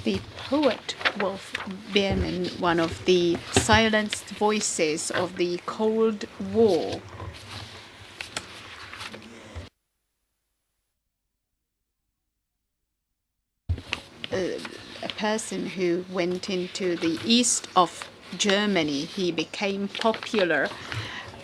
the poet Wolf Biermann, one of the silenced voices of the Cold War. A person who went into the east of Germany. He became popular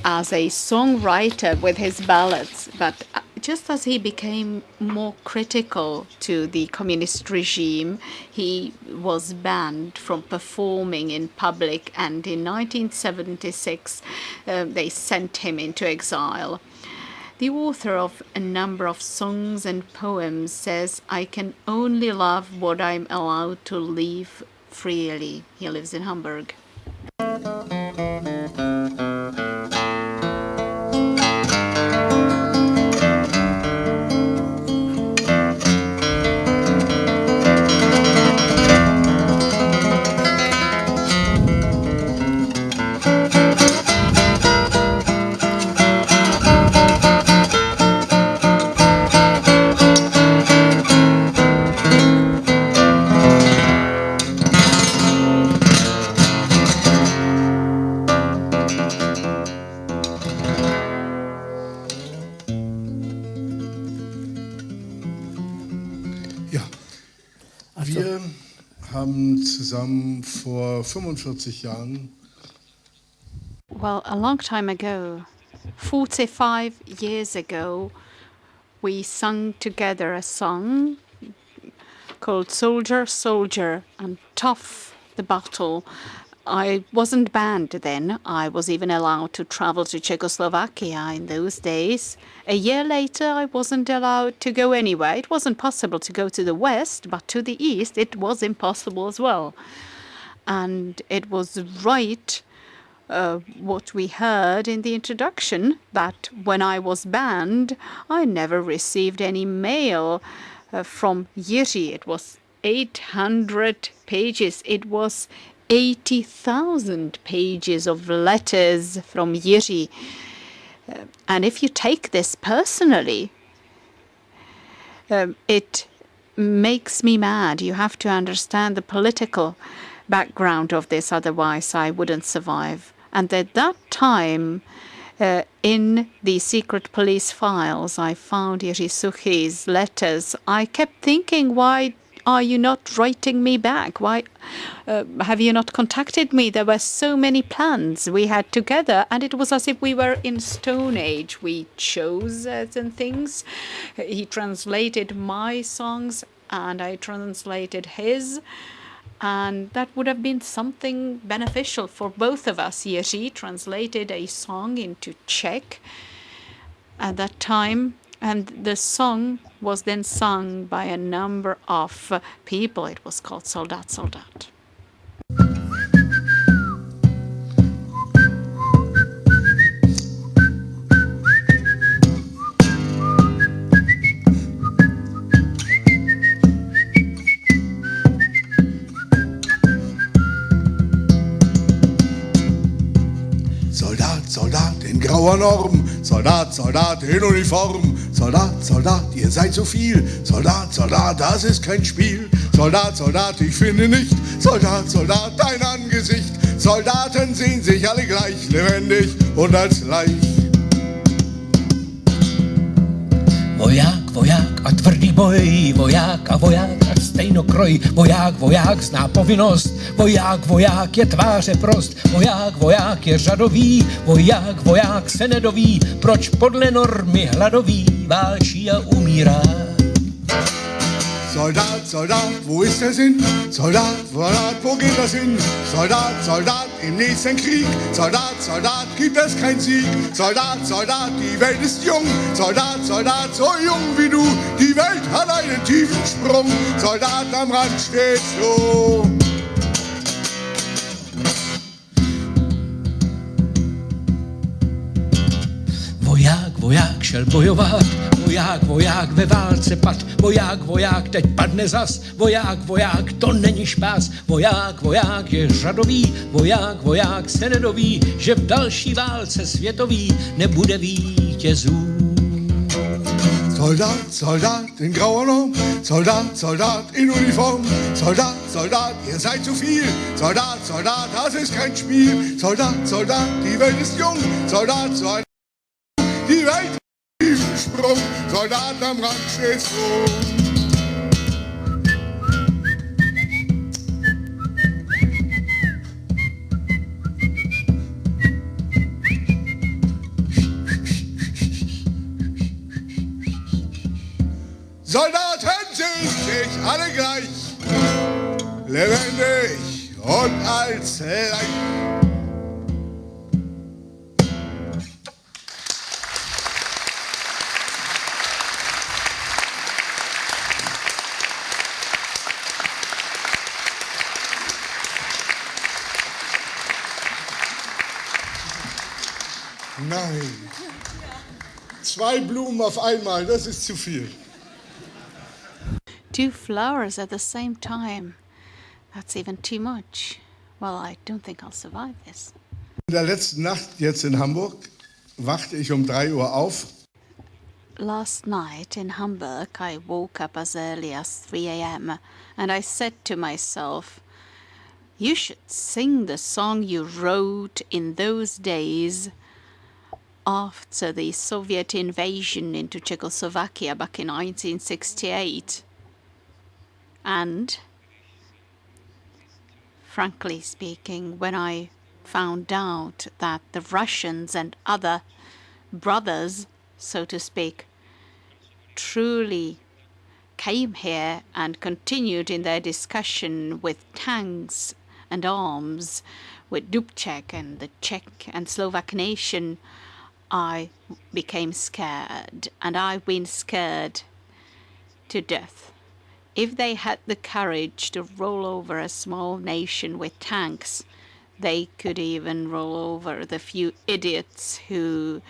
as a songwriter with his ballads, but just as he became more critical to the communist regime, he was banned from performing in public, and in 1976 they sent him into exile. The author of a number of songs and poems says, "I can only love what I'm allowed to live freely." He lives in Hamburg. Wir haben zusammen vor 45 Jahren. Well, a long time ago, 45 years ago, we sung together a song called Soldier, Soldier, and Tough the Battle. I wasn't banned then. I was even allowed to travel to Czechoslovakia in those days. A year later, I wasn't allowed to go anywhere. It wasn't possible to go to the west, but to the east, it was impossible as well. And it was right what we heard in the introduction, that when I was banned, I never received any mail from Jiří. It was 800 pages. It was 80,000 pages of letters from Jiří. And if you take this personally, it makes me mad. You have to understand the political background of this, otherwise I wouldn't survive. And at that time, in the secret police files, I found Jiří Suchy's letters. I kept thinking, why are you not writing me back? Why have you not contacted me? There were so many plans we had together, and it was as if we were in Stone Age. We chose certain things. He translated my songs, and I translated his. And that would have been something beneficial for both of us. Jiří translated a song into Czech at that time, and the song was then sung by a number of people. It was called Soldat, Soldat. Soldat, Soldat in grauer Norm, Soldat, Soldat in Uniform, Soldat, Soldat, ihr seid so viel, Soldat, Soldat, das ist kein Spiel, Soldat, Soldat, ich finde nicht, Soldat, Soldat, dein Angesicht, Soldaten sehen sich alle gleich, lebendig und als Leich. Voják, voják a tvrdý boj, voják a voják a stejnokroj, voják, voják zná povinnost, voják, voják je tváře prost, voják, voják je řadový, voják, voják se nedoví, proč podle normy hladový válčí a umírá. Soldat, Soldat, wo ist der Sinn? Soldat, Soldat, wo geht das hin? Soldat, Soldat, im nächsten Krieg. Soldat, Soldat, gibt es kein Sieg. Soldat, Soldat, die Welt ist jung. Soldat, Soldat, so jung wie du. Die Welt hat einen tiefen Sprung. Soldat, am Rand stehst du. Voják, voják šel bojovat, voják, voják ve válce pad, voják, voják teď padne zas, voják, voják to není špás, voják, voják je řadový, voják, voják se nedoví, že v další válce světový nebude vítězů. Soldat, Soldat in grauer Norm, Soldat, Soldat in Uniform, Soldat, Soldat, ihr seid zu viel, Soldat, Soldat, das ist kein Spiel, Soldat, Soldat, die Welt ist jung, Soldat, Soldat, die Welt ist im Sprung, Soldat am Rand stehst du. Soldaten sind sich alle gleich, lebendig und als Leich. Nein, 2 Blumen auf einmal, das ist zu viel. 2 flowers at the same time. That's even too much. Well, I don't think I'll survive this. In der letzten Nacht jetzt in Hamburg wachte ich um 3 Uhr auf. Last night in Hamburg, I woke up as early as 3 a.m. and I said to myself, you should sing the song you wrote in those days after the Soviet invasion into Czechoslovakia back in 1968. And, frankly speaking, when I found out that the Russians and other brothers, so to speak, truly came here and continued in their discussion with tanks and arms, with Dubček and the Czech and Slovak nation, I became scared, and I've been scared to death. If they had the courage to roll over a small nation with tanks, they could even roll over the few idiots who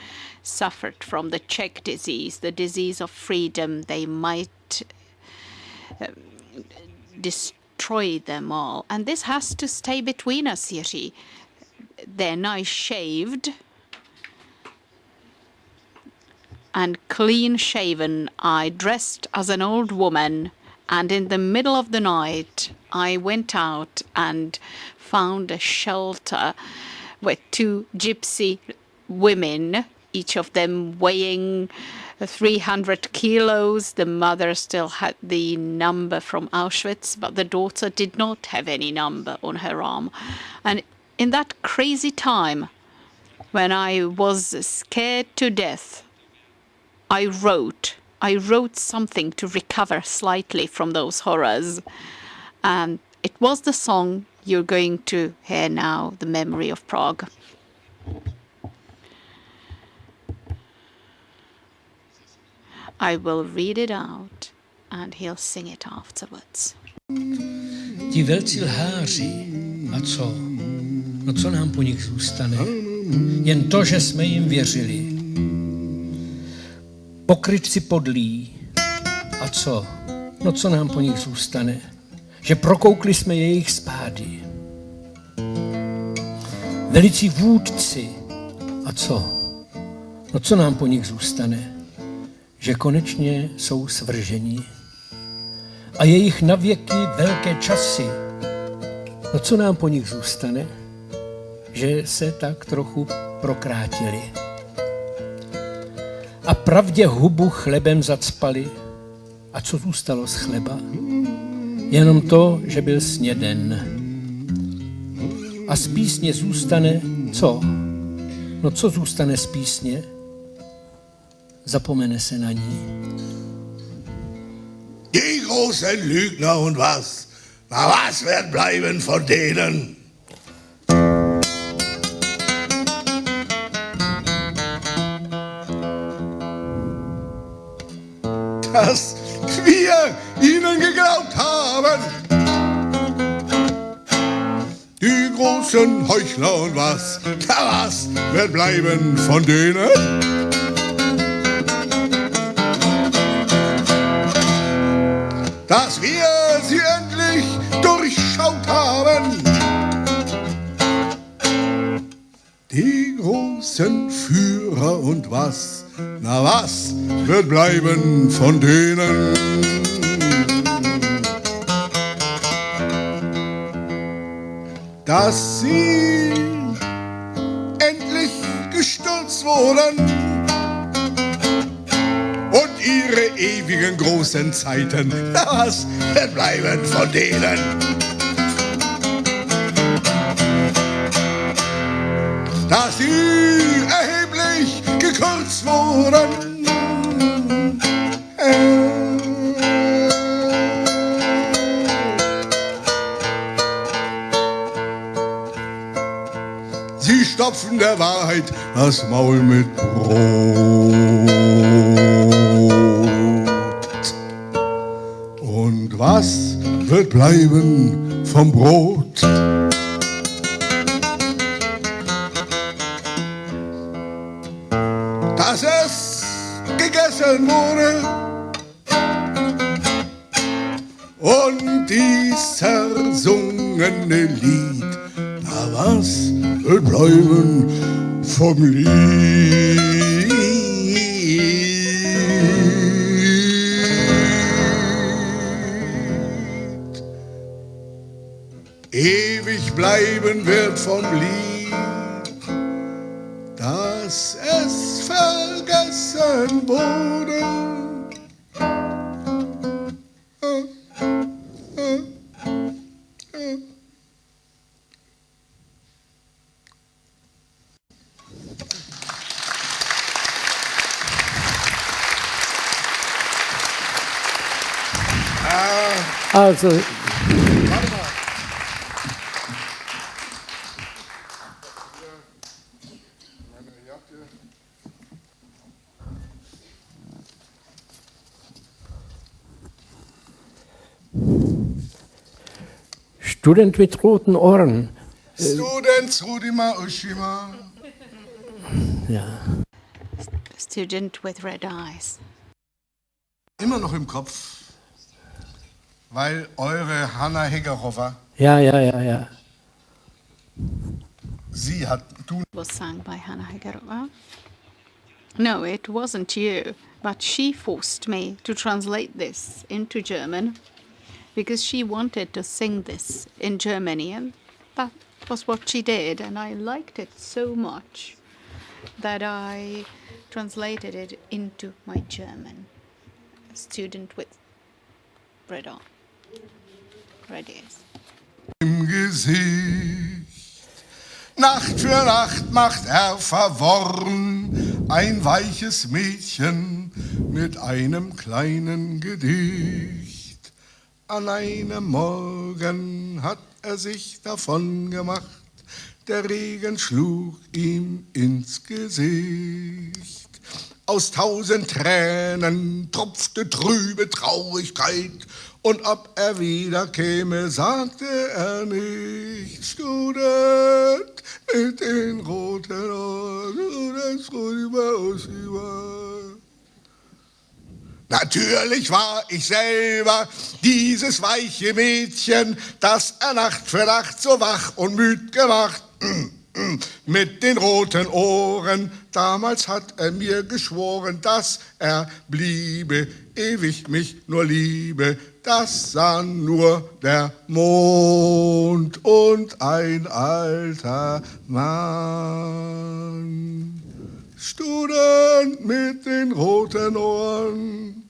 suffered from the Czech disease, the disease of freedom. They might destroy them all. And this has to stay between us, Jiří. Then I shaved, and clean shaven, I dressed as an old woman. And in the middle of the night, I went out and found a shelter with 2 gypsy women, each of them weighing 300 kilos. The mother still had the number from Auschwitz, but the daughter did not have any number on her arm. And in that crazy time, when I was scared to death, I wrote something to recover slightly from those horrors. And it was the song you're going to hear now, The Memory of Prague. I will read it out and he'll sing it afterwards. Ti velcí lháři, a co? No co nám po nich zůstane? Jen to, že jsme jim věřili. Pokrytci podlí, a co? No co nám po nich zůstane? Že prokoukli jsme jejich spády. Velicí vůdci, a co? No co nám po nich zůstane? Že konečně jsou svrženi. A jejich navěky velké časy, no co nám po nich zůstane? Že se tak trochu prokrátili. A pravdě hubu chlebem zacpali. A co zůstalo z chleba? Jenom to, že byl sněden. A z písně zůstane co? No co zůstane z písně? Zapomene se na ní. Die großen Lügner und was? Na was wird bleiben von denen? Dass wir ihnen geglaubt haben. Die großen Heuchler und was? Na was wird bleiben von denen? Dass wir sie endlich durchschaut haben. Die großen Führer und was? Na was wird bleiben von denen? Dass sie endlich gestürzt wurden und ihre ewigen großen Zeiten, na was wird bleiben von denen? Dass sie erheblich gekürzt wurden. Sie stopfen der Wahrheit das Maul mit Brot. Und was wird bleiben vom Brot? Dass es gegessen wurde und dies zersungene Lied, na was wird bleiben vom Lied? Ewig bleiben wird vom Lied, dass es vergessen wurde. Also, Student mit roten Ohren. Student Rudima Ushima. Ja. Student with red eyes. Immer noch im Kopf, weil eure Hanna Hegerhofer, Ja. sie hat, du Was sung by Hannah Hegerova. No, it wasn't you, but she forced me to translate this into German because she wanted to sing this in Germany, and that was what she did, and I liked it so much that I translated it into my German. A student with red ears. im Gesicht. Nacht für Nacht macht er verworren ein weiches Mädchen mit einem kleinen Gedicht. An einem Morgen hat er sich davon gemacht, der Regen schlug ihm ins Gesicht. Aus 1000 Tränen tropfte trübe Traurigkeit, und ob er wieder käme, sagte er nicht. Student mit den roten Ohren, Student rüber aus über. Natürlich war ich selber dieses weiche Mädchen, das er Nacht für Nacht so wach und müd gemacht. Mit den roten Ohren, damals hat er mir geschworen, dass er bliebe, ewig mich nur liebe. Das sah nur der Mond und ein alter Mann. Student mit den roten Ohren.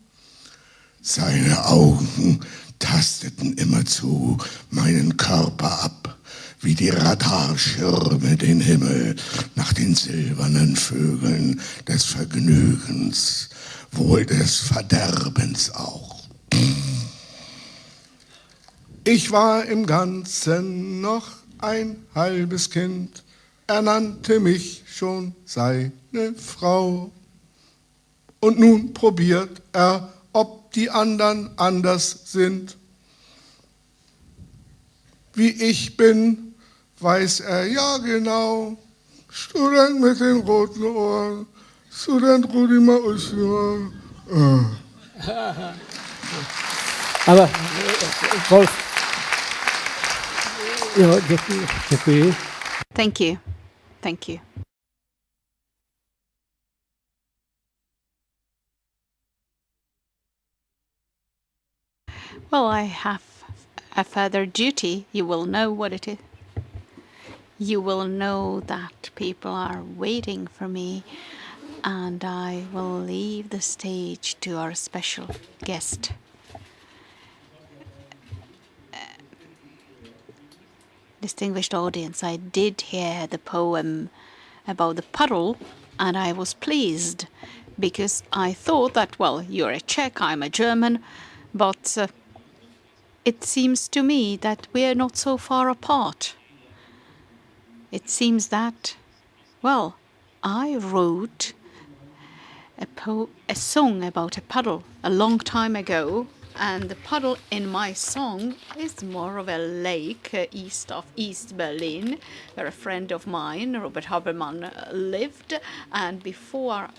Seine Augen tasteten immerzu meinen Körper ab, wie die Radarschirme den Himmel nach den silbernen Vögeln des Vergnügens, wohl des Verderbens auch. Ich war im Ganzen noch ein halbes Kind, er nannte mich schon seine Frau. Und nun probiert er, ob die anderen anders sind. Wie ich bin, weiß er ja genau. Student mit den roten Ohren, Student Rudima Ushima. Aber, Wolf, jo, děkuji. Thank you. Thank you. Well, I have a further duty. You will know what it is. You will know that people are waiting for me, and I will leave the stage to our special guest. Distinguished audience, I did hear the poem about the puddle, and I was pleased because I thought that, well, you're a Czech, I'm a German, but it seems to me that we're not so far apart. It seems that, well, I wrote a song about a puddle a long time ago, and the puddle in my song is more of a lake east of East Berlin, where a friend of mine, Robert Habermann, lived. And before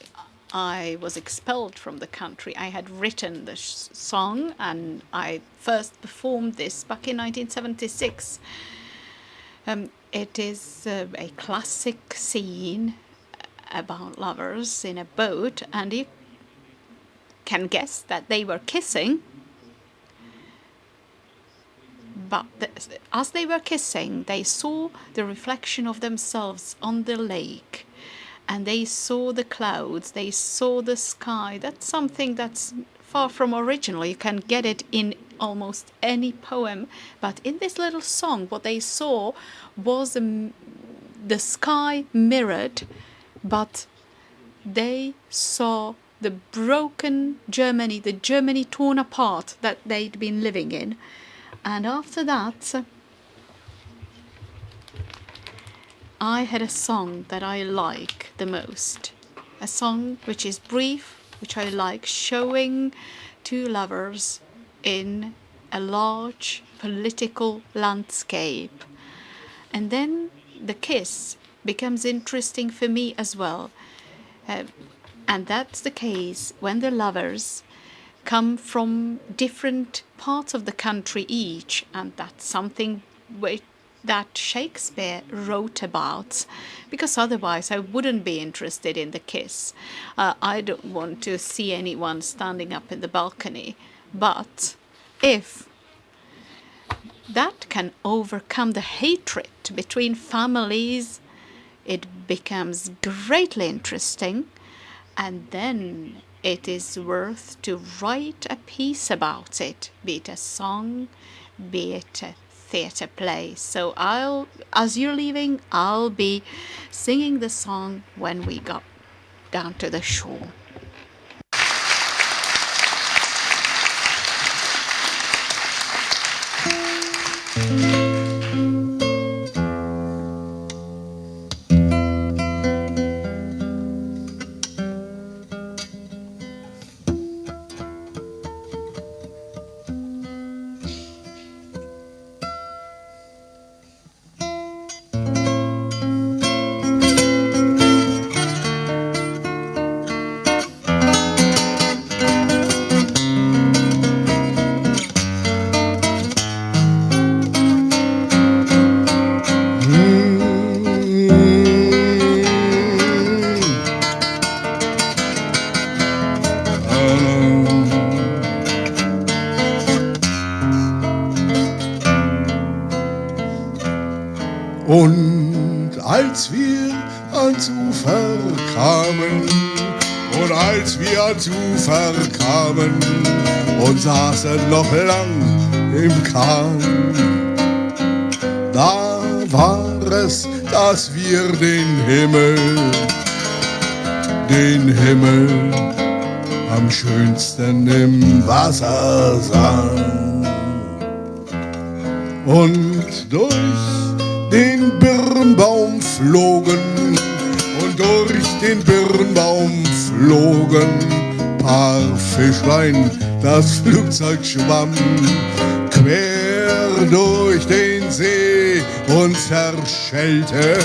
I was expelled from the country, I had written the song, and I first performed this back in 1976. It is a classic scene about lovers in a boat, and you can guess that they were kissing. But as they were kissing, they saw the reflection of themselves on the lake, and they saw the clouds, they saw the sky. That's something that's far from original. You can get it in almost any poem. But in this little song, what they saw was the sky mirrored, but they saw the broken Germany, the Germany torn apart that they'd been living in. And after that, I had a song that I like the most. A song which is brief, which I like, showing two lovers in a large political landscape. And then the kiss becomes interesting for me as well. And that's the case when the lovers come from different parts of the country each, and that's something that Shakespeare wrote about, because otherwise I wouldn't be interested in the kiss. I don't want to see anyone standing up in the balcony, but if that can overcome the hatred between families, it becomes greatly interesting, and then it is worth to write a piece about it, be it a song, be it a theatre play. So as you're leaving, I'll be singing the song when we got down to the shore. Und als wir ans Ufer kamen, und als wir ans Ufer kamen und saßen noch lang im Kahn, da war es, dass wir den Himmel am schönsten im Wasser sahen. Und durch den Birnbaum flogen, und durch den Birnbaum flogen paar Fischlein, das Flugzeug schwamm quer durch den See und zerschellte,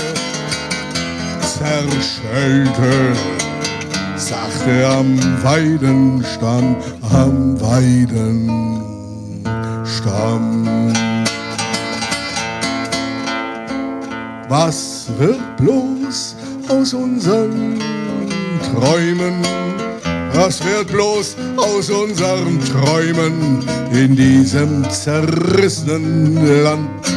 sachte am Weidenstamm, Was wird bloß aus unseren Träumen, Was wird bloß aus unseren Träumen in diesem zerrissenen Land?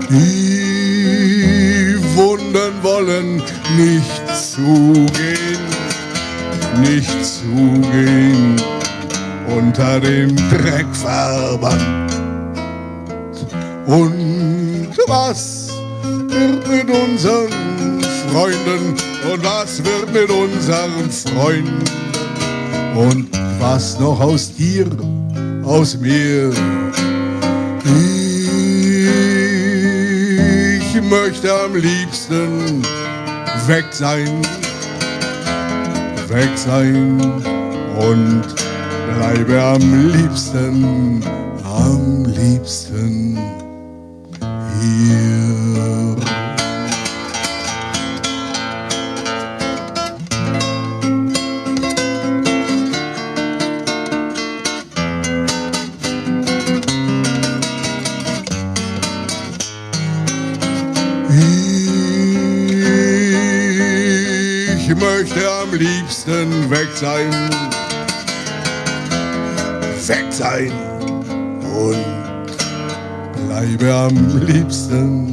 Die Wunden wollen nicht zugehen, nicht zugehen unter dem Dreckverband. Und was wird mit unseren Freunden? Und was wird mit unseren Freunden? Und was noch aus dir, aus mir? Ich möchte am liebsten weg sein und bleibe am liebsten hier. Ich möchte am liebsten weg sein und bleibe am liebsten.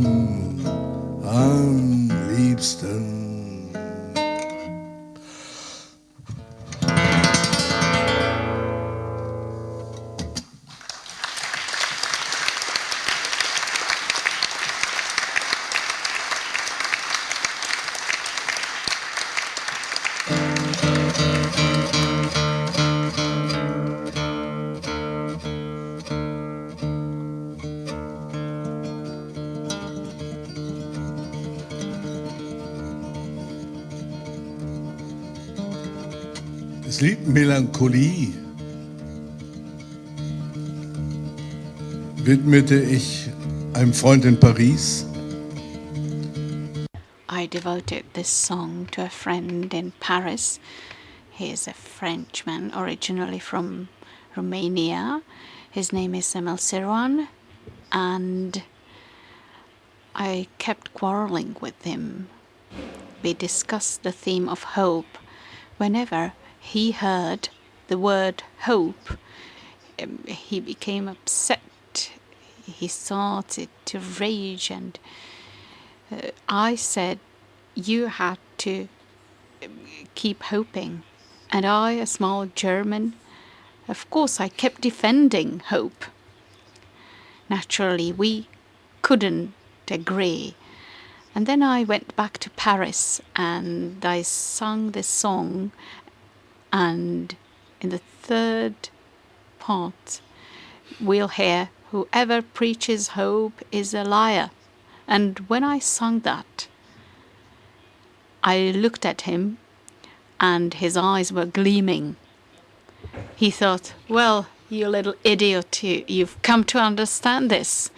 Das Lied Melancholie widmete ich einem Freund in Paris. I devoted this song to a friend in Paris. He is a Frenchman, originally from Romania. His name is Emil Sirouan, and I kept quarreling with him. We discussed the theme of hope. Whenever he heard the word hope, he became upset. He started to rage, and I said, you had to keep hoping. And I, a small German, of course I kept defending hope. Naturally, we couldn't agree. And then I went back to Paris and I sung this song, and in the third part we'll hear, whoever preaches hope is a liar. And when I sung that, I looked at him and his eyes were gleaming. He thought, well, you little idiot, you've come to understand this.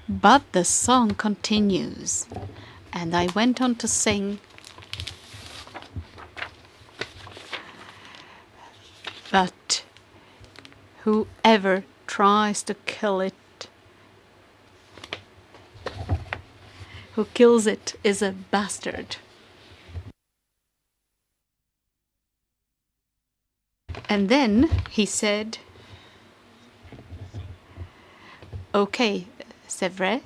But the song continues, and I went on to sing that whoever tries to kill it, who kills it is a bastard. And then he said, okay, c'est vrai,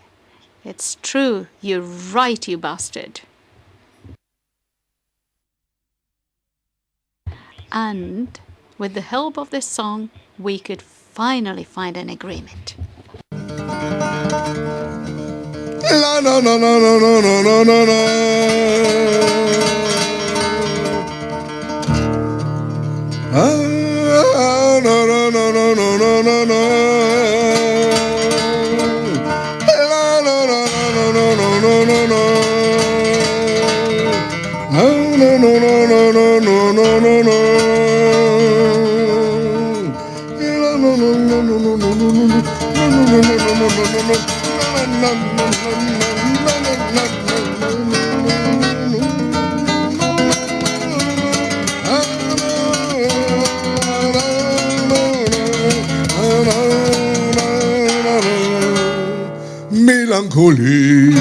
it's true, you're right, you bastard. And with the help of this song, we could finally find an agreement. La no no no no no no no no no. Ah no no no no no no no no. La no no no no no no no no. Ah no no no no no no no no no. La no no no no no no no no no no. Melancholie.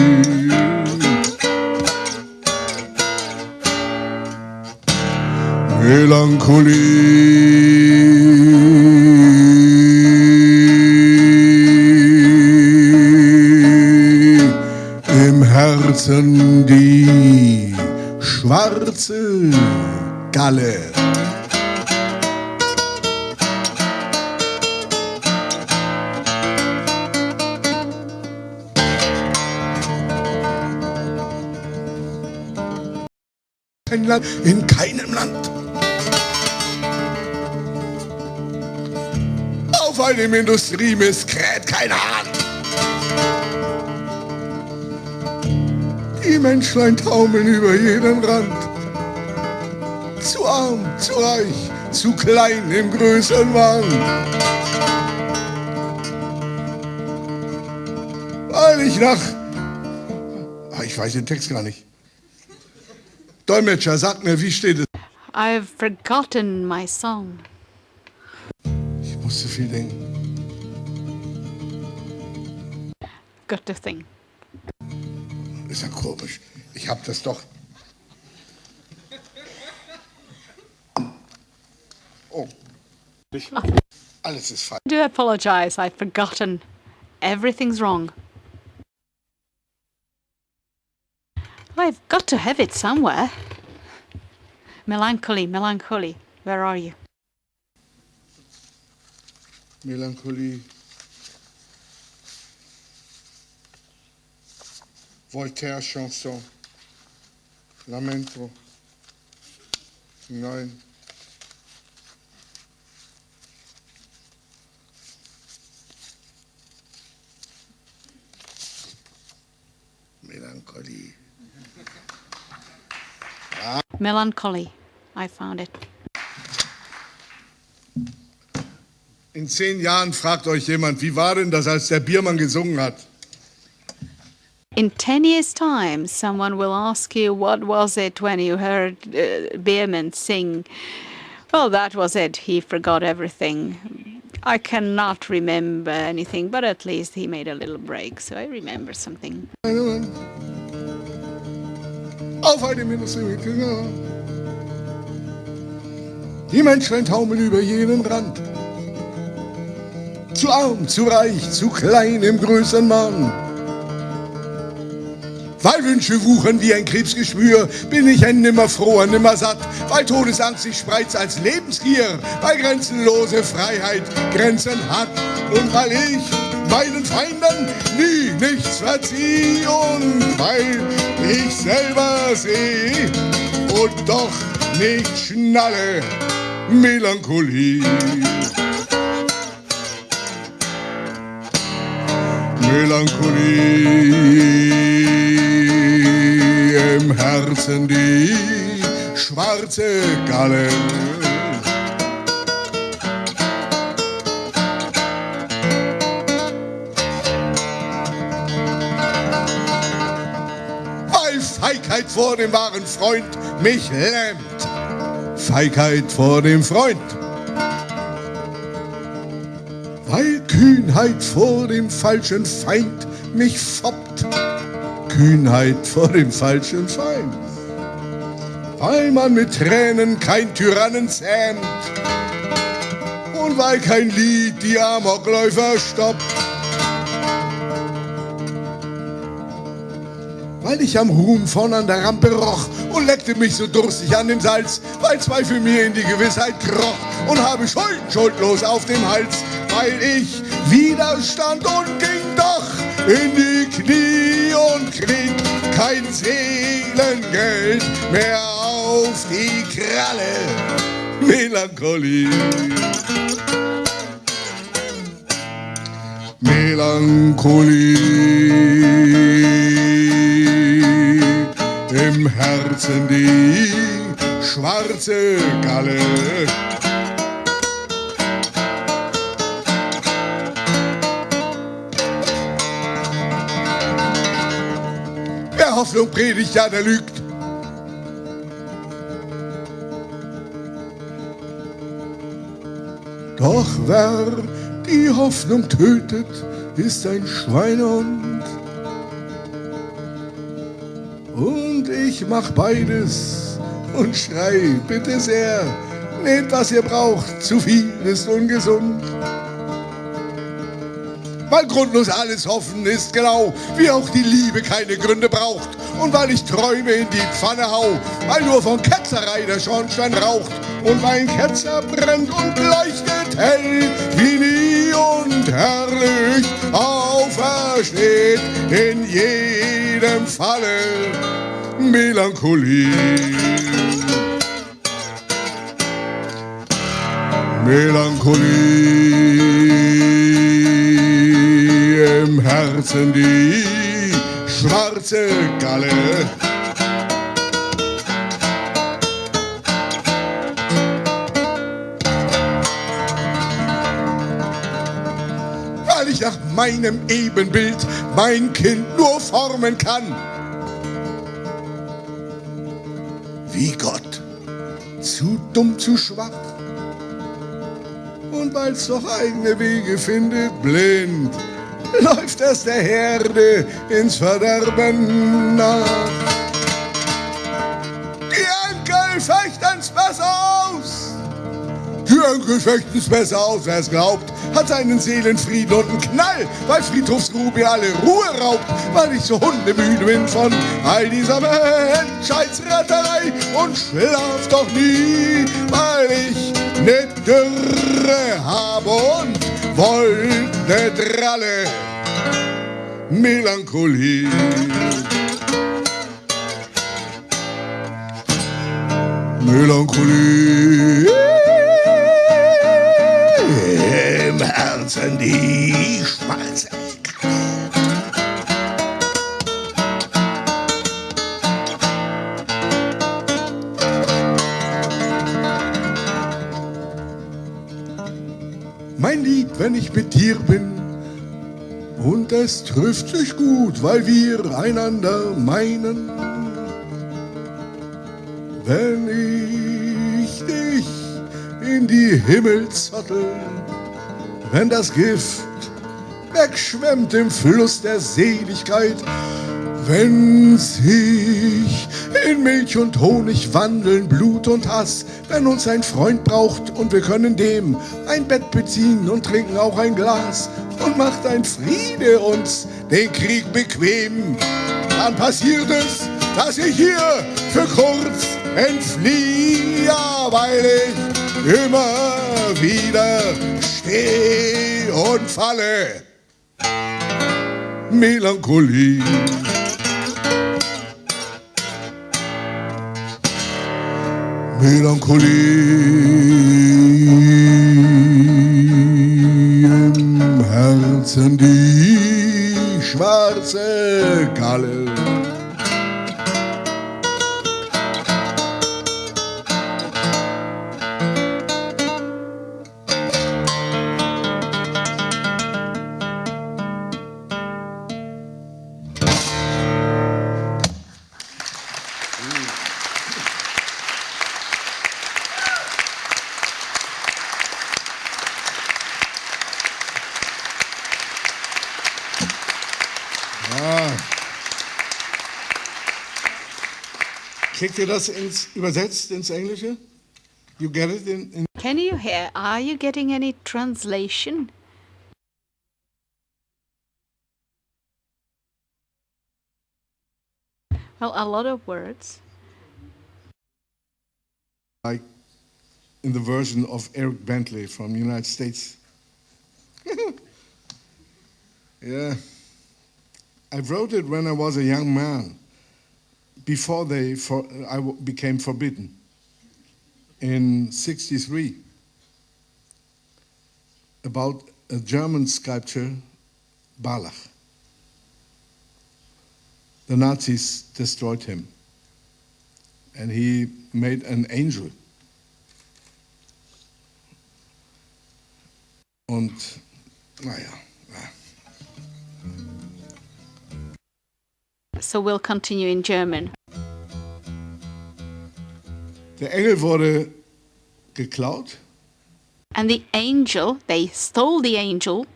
Melancholie, im Herzen die schwarze Galle. In keinem Land. Auf einem Industriemist kräht kein Hahn. Die Menschlein taumeln über jeden Rand. Zu arm, zu reich, zu klein im größeren Wahn. Weil ich ich weiß den Text gar nicht. Dolmetscher, sag mir, wie steht es? I've forgotten my song. Ich musste viel denken. Got to think. Ist ja komisch. Ich hab das doch. Oh. Alles ist falsch. I do apologize. I've forgotten. Everything's wrong. I've got to have it somewhere. Melancholy, melancholy. Where are you? Melancholie. Voltaire Chanson. Lamento. Nein. Melancholie. Melancholy. I found it. In 10 Jahren fragt euch jemand, wie war denn das, als der Biermann gesungen hat? In 10 years' time, someone will ask you, what was it when you heard Biermann sing? Well, that was it. He forgot everything. I cannot remember anything, but at least he made a little break, so I remember something. Auf einem Industriemist. Die Menschen taumeln über jeden Rand. Zu arm, zu reich, zu klein im größeren Mann. Weil Wünsche wuchern wie ein Krebsgeschwür, bin ich ein nimmer froher, nimmer satt. Weil Todesangst sich spreizt als Lebensgier, weil grenzenlose Freiheit Grenzen hat. Und weil ich meinen Feinden nie nichts verzieh. Und weil ich selber seh und doch nicht schnalle. Melancholie. Melancholie, im Herzen die schwarze Galle. Weil Feigheit vor dem wahren Freund mich lähmt. Feigheit vor dem Freund. Weil Kühnheit vor dem falschen Feind mich foppt. Kühnheit vor dem falschen Feind. Weil man mit Tränen kein Tyrannen zähmt. Und weil kein Lied die Amokläufer stoppt. Weil ich am Ruhm vorn an der Rampe roch und leckte mich so durstig an dem Salz, weil Zweifel mir in die Gewissheit kroch und habe Schulden schuldlos auf dem Hals, weil ich widerstand und ging doch in die Knie und krieg kein Seelengeld mehr auf die Kralle. Melancholie. Melancholie, im Herzen die schwarze Galle. Wer Hoffnung predigt, ja, der lügt. Doch wer die Hoffnung tötet, ist ein Schweinehund. Und ich mach beides und schrei, bitte sehr, nehmt was ihr braucht, zu viel ist ungesund. Weil grundlos alles hoffen ist, genau, wie auch die Liebe keine Gründe braucht. Und weil ich Träume in die Pfanne hau, weil nur von Ketzerei der Schornstein raucht. Und weil ein Ketzer brennt und leuchtet hell wie nie und herrlich aufersteht in jedem Falle Melancholie. Melancholie, im Herzen die schwarze Galle. Weil ich nach meinem Ebenbild mein Kind nur formen kann. Wie Gott, zu dumm, zu schwach. Und weil's doch eigene Wege findet, blind, läuft es der Herde ins Verderben nach. Die Enkel fechten's besser aus. Die Enkel fechten's besser aus, wer's glaubt, hat seinen Seelenfrieden und einen Knall, weil Friedhofsgrube alle Ruhe raubt, weil ich so hundemüde bin von all dieser Menschheitsretterei und schlaf doch nie, weil ich ne Dürre habe und wollt ne Dralle. Melancholie. Melancholie. Im Herzen die schwarze Galle. Mein Lied, wenn ich mit dir bin, und es trifft sich gut, weil wir einander meinen. Wenn ich dich in die Himmelszottel, wenn das Gift wegschwemmt im Fluss der Seligkeit, wenn sich in Milch und Honig wandeln Blut und Hass, wenn uns ein Freund braucht und wir können dem ein Bett beziehen und trinken auch ein Glas und macht ein Friede uns den Krieg bequem, dann passiert es, dass ich hier für kurz entfliehe, ja, weil ich immer wieder stehe und falle. Melancholie. Melancholie, im Herzen die schwarze Galle. Kriegt ihr das übersetzt ins Englische? You get it in Can you hear? Are you getting any translation? Well, a lot of words. like in the version of Eric Bentley from the United States. Yeah. I wrote it when I was a young man, before I became forbidden, in '63, about a German sculptor, Barlach. The Nazis destroyed him, and he made an angel. Und, naja. So we'll continue in German. Der Engel wurde geklaut. And the angel, they stole the angel.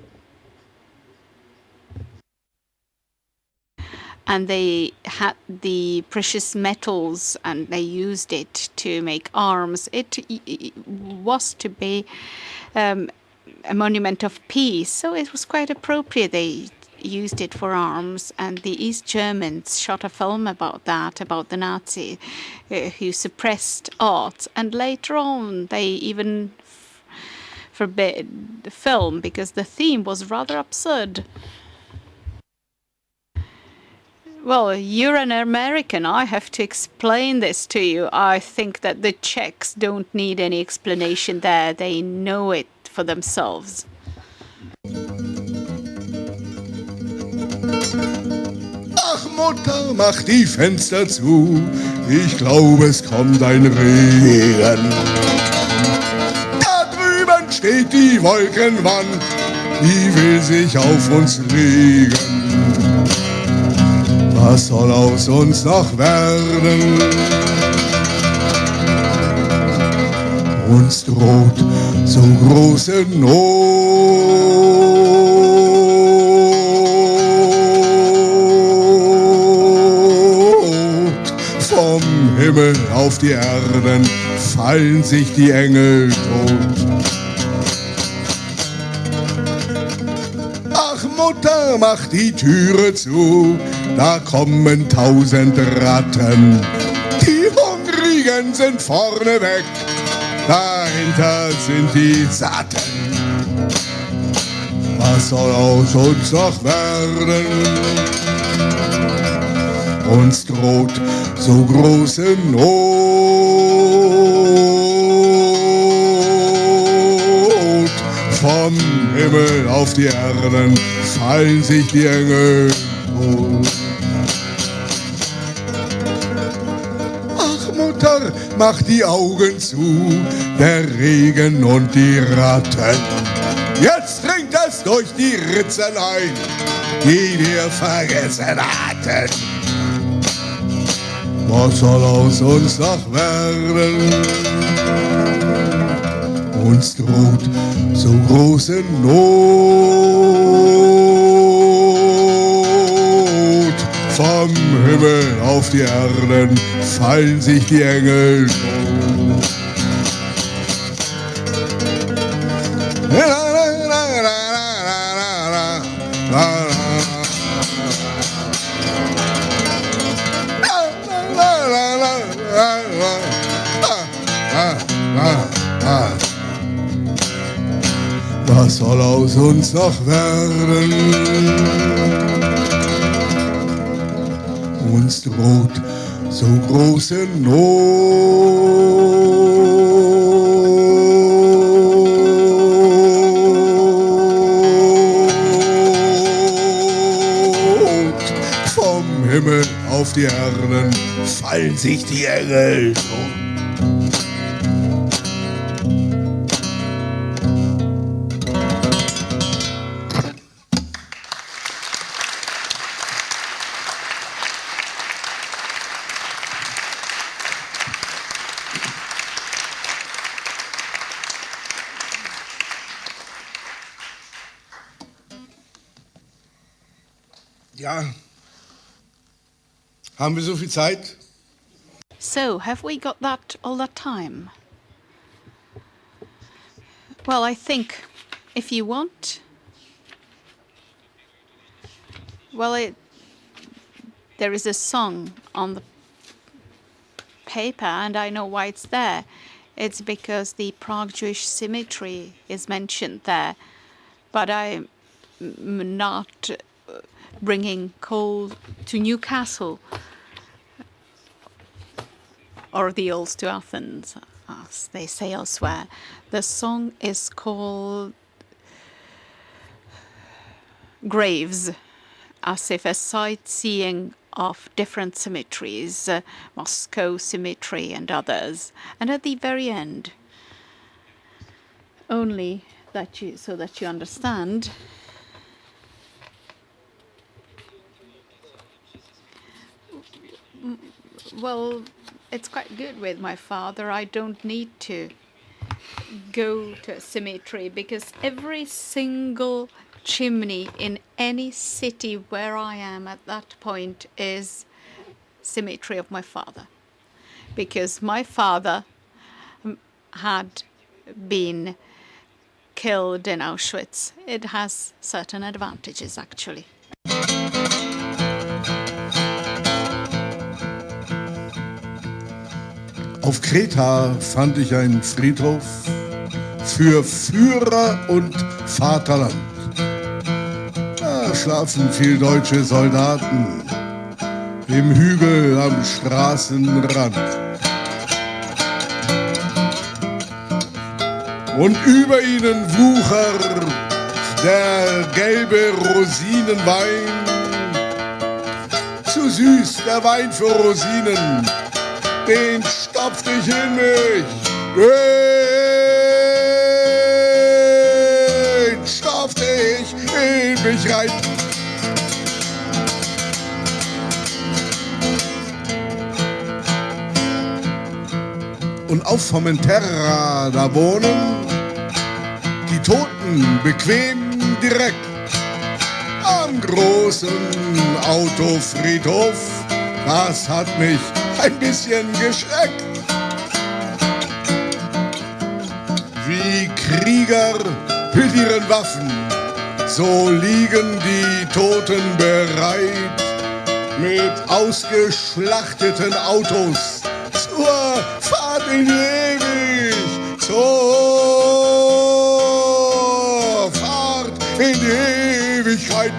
and they had the precious metals and they used it to make arms. It was to be a monument of peace, so it was quite appropriate they used it for arms. And the East Germans shot a film about that, about the Nazi who suppressed art, and later on they even forbid the film because the theme was rather absurd. Well, you're an American. I have to explain this to you. I think that the Czechs don't need any explanation there. They know it for themselves. Ach Mutter, mach die Fenster zu. Ich glaube, es kommt ein Regen. Da drüben steht die Wolkenwand. Die will sich auf uns legen. Was soll aus uns noch werden? Uns droht so große Not. Vom Himmel auf die Erden fallen sich die Engel tot. Ach Mutter, mach die Türe zu. Da kommen 1000 Ratten, die Hungrigen sind vorne weg, dahinter sind die Satten. Was soll aus uns noch werden? Uns droht so große Not. Vom Himmel auf die Erden fallen sich die Engel tot. Mutter, mach die Augen zu, der Regen und die Ratten. Jetzt dringt es durch die Ritzen ein, die wir vergessen hatten. Was soll aus uns noch werden? Uns droht so große Not. Vom Himmel auf die Erden fallen sich die Engel tot. Was soll aus uns noch werden? Uns droht so große Not. Vom Himmel auf die Erden fallen sich die Engel tot. Ja, haben wir so viel Zeit? So, have we got that all that time? Well, I think if you want, well, there is a song on the paper, and I know why it's there. It's because the Prague Jewish Cemetery is mentioned there, but I'm not bringing coal to Newcastle or the Old to Athens, as they say elsewhere. The song is called Graves, as if a sightseeing of different cemeteries, Moscow Cemetery and others. And at the very end, only that so that you understand, well, it's quite good with my father. I don't need to go to a cemetery because every single chimney in any city where I am at that point is cemetery of my father, because my father had been killed in Auschwitz. It has certain advantages, actually. Auf Kreta fand ich einen Friedhof für Führer und Vaterland. Da schlafen viel deutsche Soldaten im Hügel am Straßenrand. Und über ihnen wuchert der gelbe Rosinenwein. Zu süß, der Wein für Rosinen, den stopft ich in mich. Den stopfte ich in mich rein. Und auf Formentera, da wohnen die Toten bequem direkt am großen Autofriedhof. Das hat mich ein bisschen geschreckt. Wie Krieger mit ihren Waffen, so liegen die Toten bereit, mit ausgeschlachteten Autos zur Fahrt in die Ewigkeit, zur Fahrt in die Ewigkeit.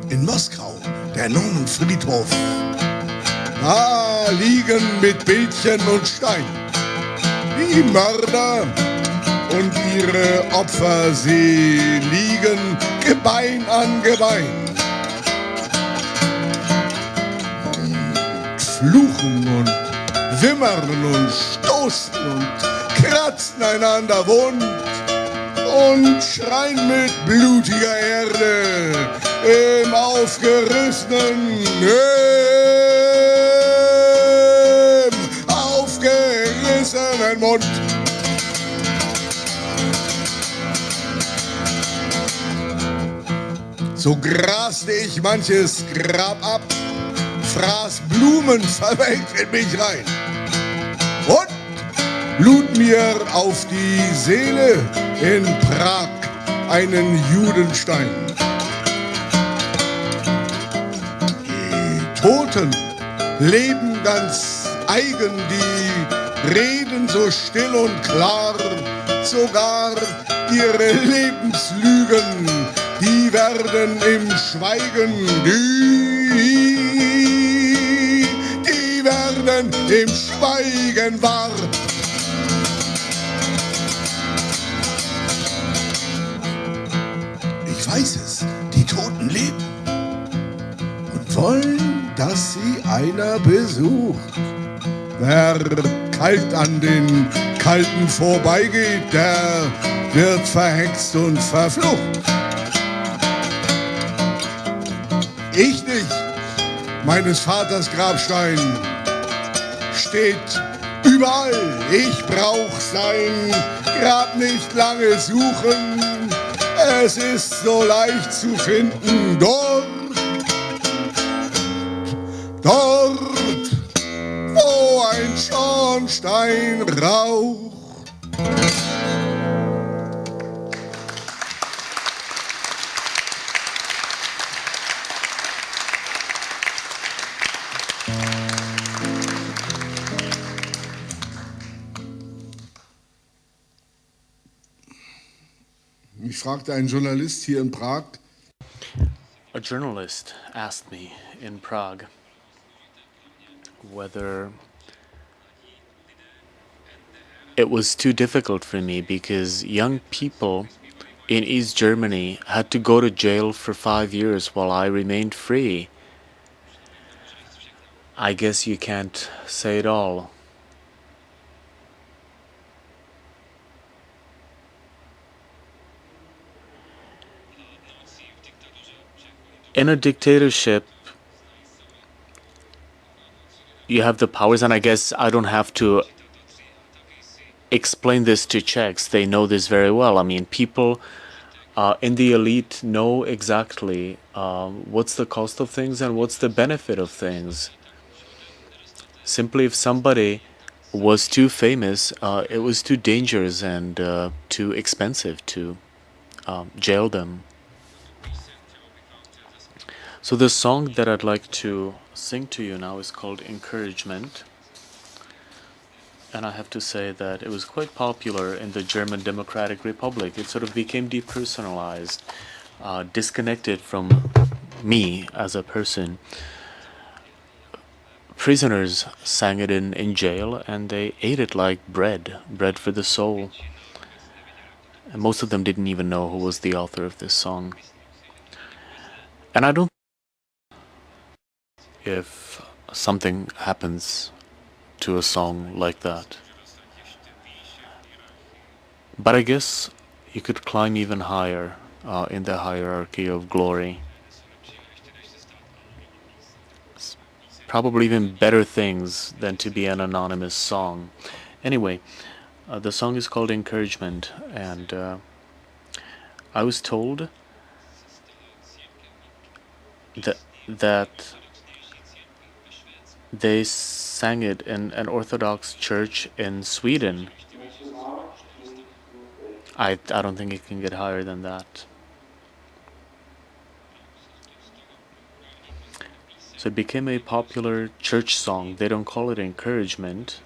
In Moskau, der Nonnenfriedhof, da liegen mit Bildchen und Stein die Mörder und ihre Opfer, sie liegen Gebein an Gebein. Fluchen und wimmern und stoßen und kratzen einander wund und schreien mit blutiger Erde im aufgerissenen Mund. So graste ich manches Grab ab, fraß Blumen verwelkt in mich rein und lud mir auf die Seele in Prag einen Judenstein. Die Toten leben ganz eigen, die reden so still und klar, sogar ihre Lebenslügen, die werden im Schweigen, die werden im Schweigen wahr. Ich weiß es, die Toten leben und wollen, dass sie einer besucht. Wer kalt an den Kalten vorbeigeht, der wird verhext und verflucht. Ich nicht. Meines Vaters Grabstein steht überall. Ich brauch sein Grab nicht lange suchen. Es ist so leicht zu finden. Dort, wo ein Schornstein raucht. Mich fragte ein Journalist hier in Prag. A journalist asked me in Prague whether it was too difficult for me because young people in East Germany had to go to jail for 5 years while I remained free. I guess you can't say it all. In a dictatorship, you have the powers, and I guess I don't have to explain this to Czechs. They know this very well. I mean, people in the elite know exactly what's the cost of things and what's the benefit of things. Simply, if somebody was too famous, it was too dangerous and too expensive to jail them. So the song that I'd like to sing to you now is called Encouragement. And I have to say that it was quite popular in the German Democratic Republic. It sort of became depersonalized, disconnected from me as a person. Prisoners sang it in jail, and they ate it like bread for the soul. And most of them didn't even know who was the author of this song. And I don't know if something happens to a song like that. But I guess you could climb even higher in the hierarchy of glory. Probably even better things than to be an anonymous song. Anyway, the song is called Encouragement, and I was told that they sang it in an Orthodox church in Sweden. I don't think it can get higher than that. So it became a popular church song. They don't call it encouragement.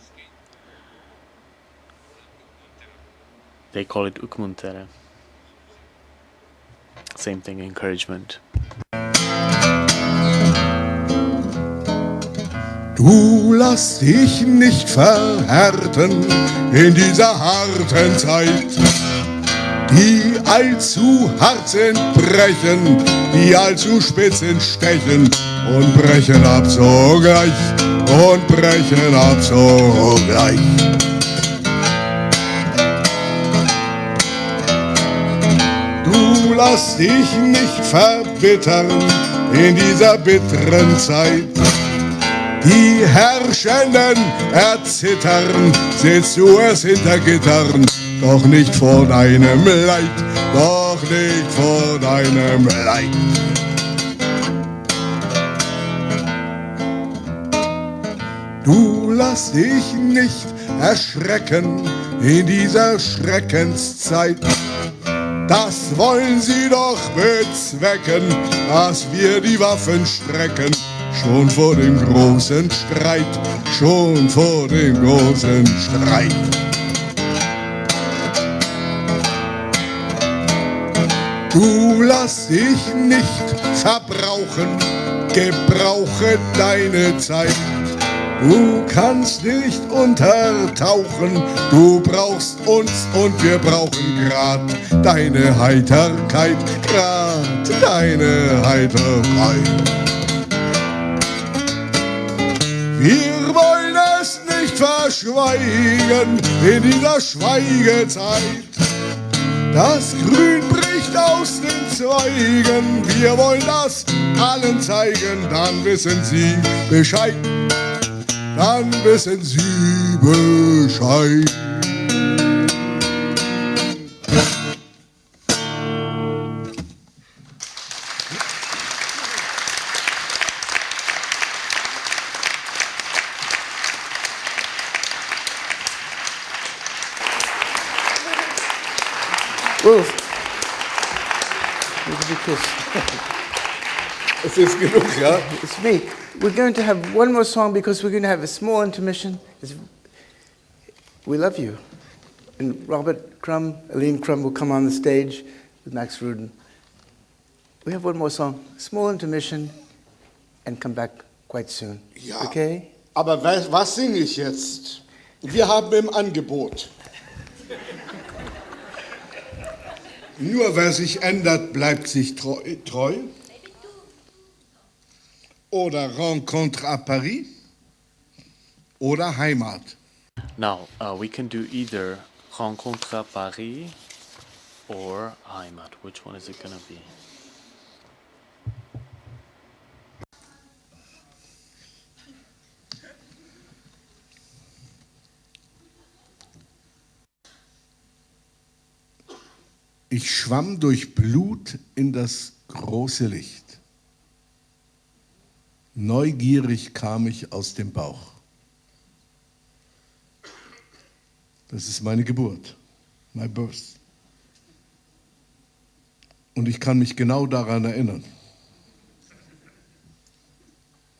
They call it uppmuntere. Same thing, encouragement. Du lass dich nicht verhärten in dieser harten Zeit. Die allzu hart sind, brechen, die allzu spitz sind, stechen und brechen ab sogleich, und brechen ab sogleich. Du lass dich nicht verbittern in dieser bitteren Zeit. Die Herrschenden erzittern, sitzt du es hinter Gittern, doch nicht vor deinem Leid, doch nicht vor deinem Leid. Du lass dich nicht erschrecken in dieser Schreckenszeit. Das wollen sie doch bezwecken, dass wir die Waffen strecken. Schon vor dem großen Streit, schon vor dem großen Streit. Du lass dich nicht verbrauchen, gebrauche deine Zeit. Du kannst nicht untertauchen, du brauchst uns und wir brauchen grad deine Heiterkeit, grad deine Heiterkeit. Wir wollen es nicht verschweigen in dieser Schweigezeit. Das Grün bricht aus den Zweigen, wir wollen das allen zeigen, dann wissen sie Bescheid. Dann wissen Sie Bescheid. Wolf, you can be kissed. Es ist genug, ja? It's me. We're going to have one more song because we're going to have a small intermission. We love you. And Robert Crumb, Aline Crumb will come on the stage with Max Ruden. We have one more song, small intermission, and come back quite soon. Ja. Okay? Aber was singe ich jetzt? Wir haben im Angebot. Nur wer sich ändert, bleibt sich treu. Oder Rencontre à Paris. Oder Heimat. Now, we can do either Rencontre à Paris or Heimat. Which one is it gonna be? Ich schwamm durch Blut in das große Licht. Neugierig kam ich aus dem Bauch. Das ist meine Geburt, my birth. Und ich kann mich genau daran erinnern.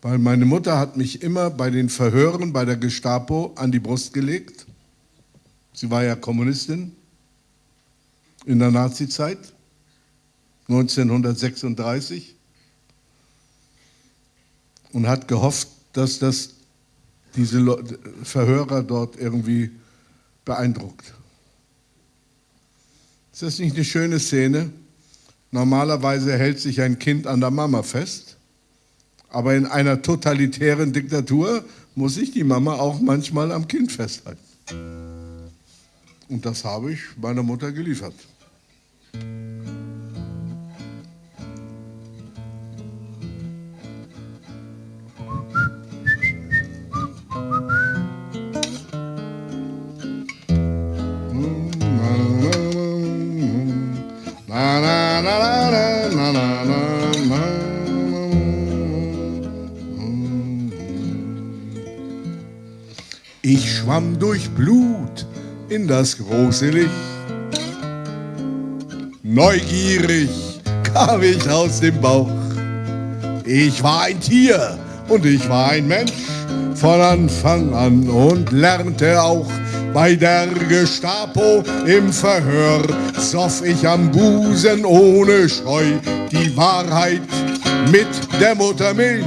Weil meine Mutter hat mich immer bei den Verhören bei der Gestapo an die Brust gelegt. Sie war ja Kommunistin in der Nazizeit, 1936. Und hat gehofft, dass das diese Verhörer dort irgendwie beeindruckt. Ist das nicht eine schöne Szene? Normalerweise hält sich ein Kind an der Mama fest, aber in einer totalitären Diktatur muss sich die Mama auch manchmal am Kind festhalten. Und das habe ich meiner Mutter geliefert. Ich schwamm durch Blut in das große Licht. Neugierig kam ich aus dem Bauch. Ich war ein Tier und ich war ein Mensch von Anfang an und lernte auch bei der Gestapo im Verhör. Soff ich am Busen ohne Scheu die Wahrheit mit der Muttermilch.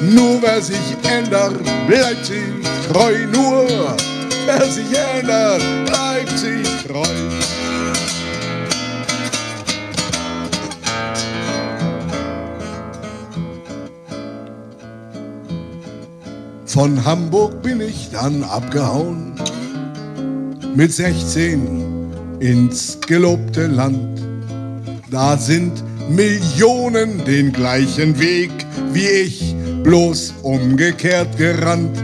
Nur wer sich ändert, bleibt sich treu. Nur wer sich ändert, bleibt sich treu. Von Hamburg bin ich dann abgehauen, mit 16 ins gelobte Land. Da sind Millionen den gleichen Weg wie ich, bloß umgekehrt gerannt.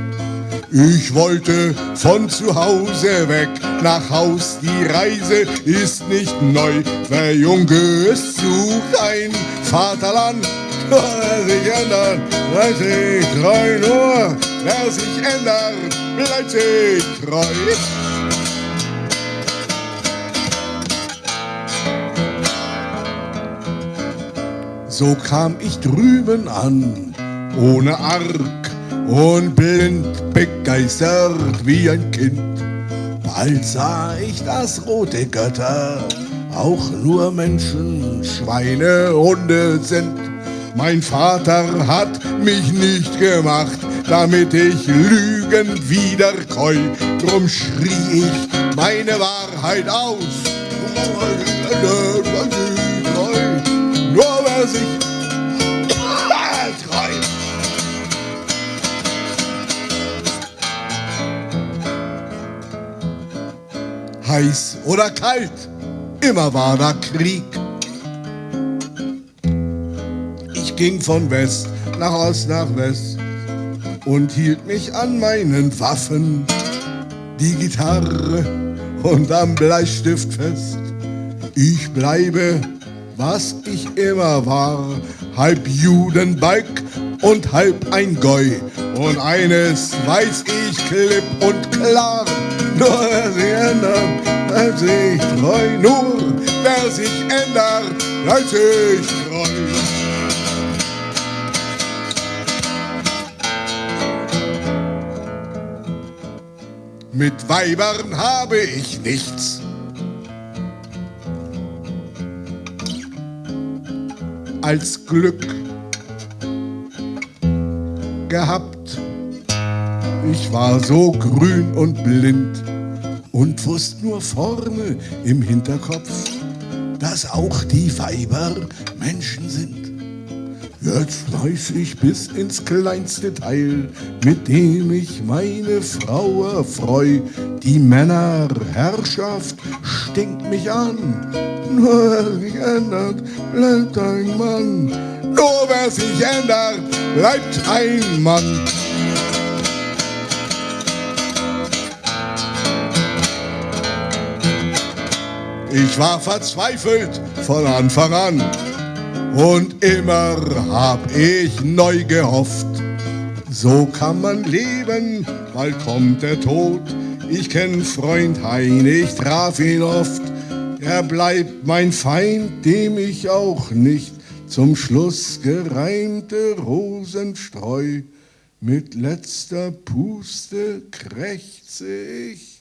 Ich wollte von zu Hause weg nach Haus, die Reise ist nicht neu. Wer jung ist, sucht ein Vaterland. Wer sich ändert, bleibt sich treu. Nur wer sich ändert, bleibt sich treu. So kam ich drüben an, ohne Arg und blind begeistert wie ein Kind. Bald sah ich, dass rote Götter auch nur Menschen, Schweine, Hunde sind. Mein Vater hat mich nicht gemacht, damit ich lügend wieder keu. Drum schrie ich meine Wahrheit aus. Nur wer sich treu. Heiß oder kalt, immer war da Krieg. Ich ging von West nach Ost nach West und hielt mich an meinen Waffen, die Gitarre und am Bleistift fest. Ich bleibe, was ich immer war, halb Judenbalg und halb ein Goi. Und eines weiß ich klipp und klar, nur wer sich ändert, bleibt sich treu. Nur wer sich ändert, bleibt sich treu. Mit Weibern habe ich nichts. Als Glück gehabt. Ich war so grün und blind und wusste nur vorne im Hinterkopf, dass auch die Weiber Menschen sind. Jetzt weiß ich bis ins kleinste Teil, mit dem ich meine Frau erfreu. Die Männerherrschaft stinkt mich an. Nur wer sich ändert, bleibt ein Mann. Nur wer sich ändert, bleibt ein Mann. Ich war verzweifelt von Anfang an und immer hab ich neu gehofft. So kann man leben, bald kommt der Tod. Ich kenn Freund Hein, ich traf ihn oft. Er bleibt mein Feind, dem ich auch nicht zum Schluss gereimte Rosenstreu. Mit letzter Puste krächze ich.